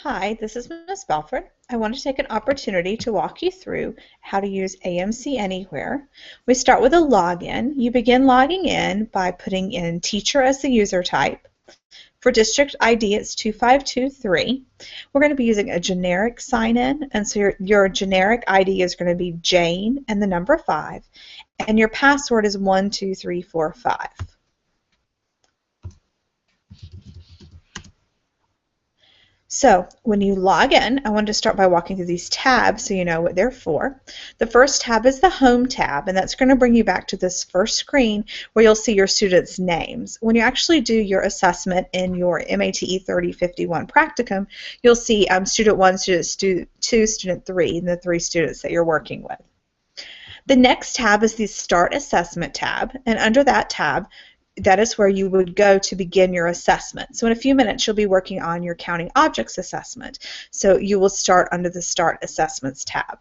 Hi, this is Ms. Belford. I want to take an opportunity to walk you through how to use AMC Anywhere. We start with a login. You begin logging in by putting in teacher as the user type. For district ID, it's 2523. We're going to be using a generic sign-in, and so your generic ID is going to be Jane and the number 5, and your password is 12345. So when you log in, I wanted to start by walking through these tabs so you know what they're for. The first tab is the Home tab, and that's going to bring you back to this first screen where you'll see your students' names. When you actually do your assessment in your MATE 3051 practicum, you'll see Student 1, Student 2, Student 3, and the 3 students that you're working with. The next tab is the Start Assessment tab, and under that tab, that is where you would go to begin your assessment. So in a few minutes you'll be working on your counting objects assessment. So you will start under the Start Assessments tab.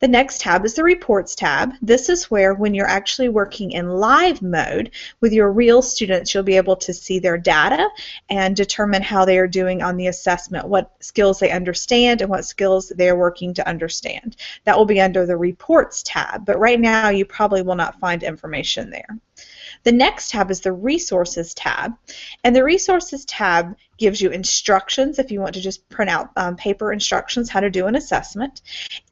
The next tab is the Reports tab. This is where when you're actually working in live mode with your real students, you'll be able to see their data and determine how they are doing on the assessment, what skills they understand and what skills they're working to understand. That will be under the Reports tab, but right now you probably will not find information there. The next tab is the Resources tab, and the Resources tab gives you instructions if you want to just print out paper instructions how to do an assessment.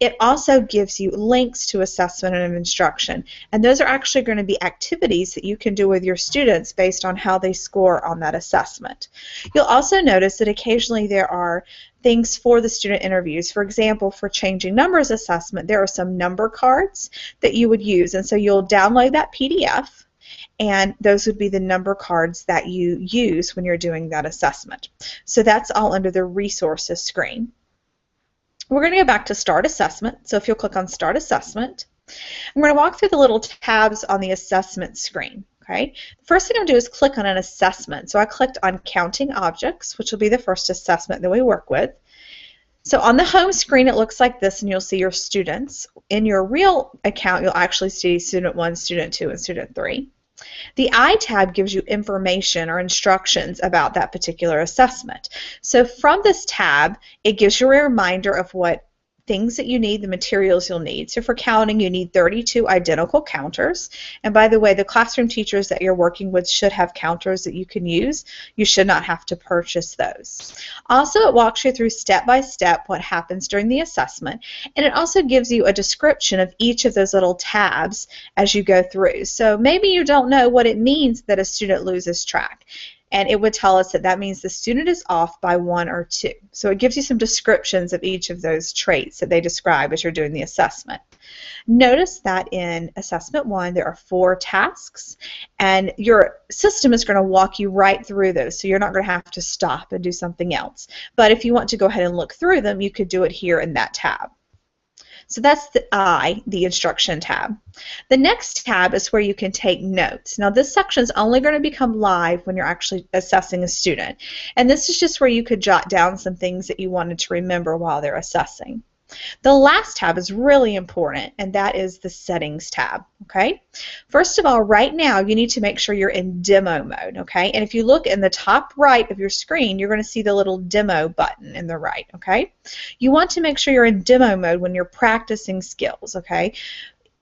It also gives you links to assessment and instruction, and those are actually going to be activities that you can do with your students based on how they score on that assessment. You'll also notice that occasionally there are things for the student interviews. For example, for changing numbers assessment, there are some number cards that you would use, and so you'll download that PDF, and those would be the number cards that you use when you're doing that assessment. So that's all under the Resources screen. We're going to go back to Start Assessment. So if you'll click on Start Assessment, I'm going to walk through the little tabs on the assessment screen. Okay. The first thing I'm going to do is click on an assessment. So I clicked on Counting Objects, which will be the first assessment that we work with. So on the home screen it looks like this, and you'll see your students. In your real account you'll actually see Student 1, Student 2, and Student 3. The I tab gives you information or instructions about that particular assessment. So from this tab, it gives you a reminder of what things that you need, the materials you'll need. So for counting, you need 32 identical counters. And by the way, the classroom teachers that you're working with should have counters that you can use. You should not have to purchase those. Also, it walks you through step by step what happens during the assessment, and it also gives you a description of each of those little tabs as you go through. So maybe you don't know what it means that a student loses track, and it would tell us that that means the student is off by 1 or 2. So it gives you some descriptions of each of those traits that they describe as you're doing the assessment. Notice that in Assessment 1 there are 4 tasks, and your system is going to walk you right through those, so you're not going to have to stop and do something else. But if you want to go ahead and look through them, you could do it here in that tab. So that's the instruction tab. The next tab is where you can take notes. Now this section is only going to become live when you're actually assessing a student. And this is just where you could jot down some things that you wanted to remember while they're assessing. The last tab is really important, and that is the Settings tab. Okay. First of all, right now you need to make sure you're in demo mode. Okay. And if you look in the top right of your screen, you're going to see the little demo button in the right. Okay. You want to make sure you're in demo mode when you're practicing skills. Okay.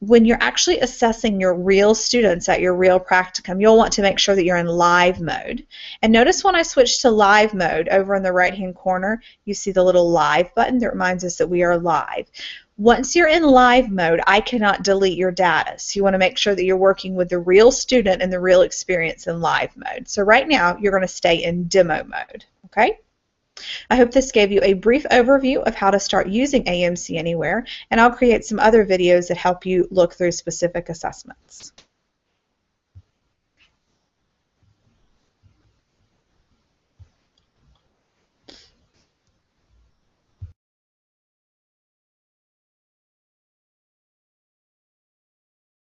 When you're actually assessing your real students at your real practicum, you'll want to make sure that you're in live mode. And notice when I switch to live mode, over in the right-hand corner, you see the little live button that reminds us that we are live. Once you're in live mode, I cannot delete your data. So you want to make sure that you're working with the real student and the real experience in live mode. So right now, you're going to stay in demo mode. Okay? I hope this gave you a brief overview of how to start using AMC Anywhere, and I'll create some other videos that help you look through specific assessments.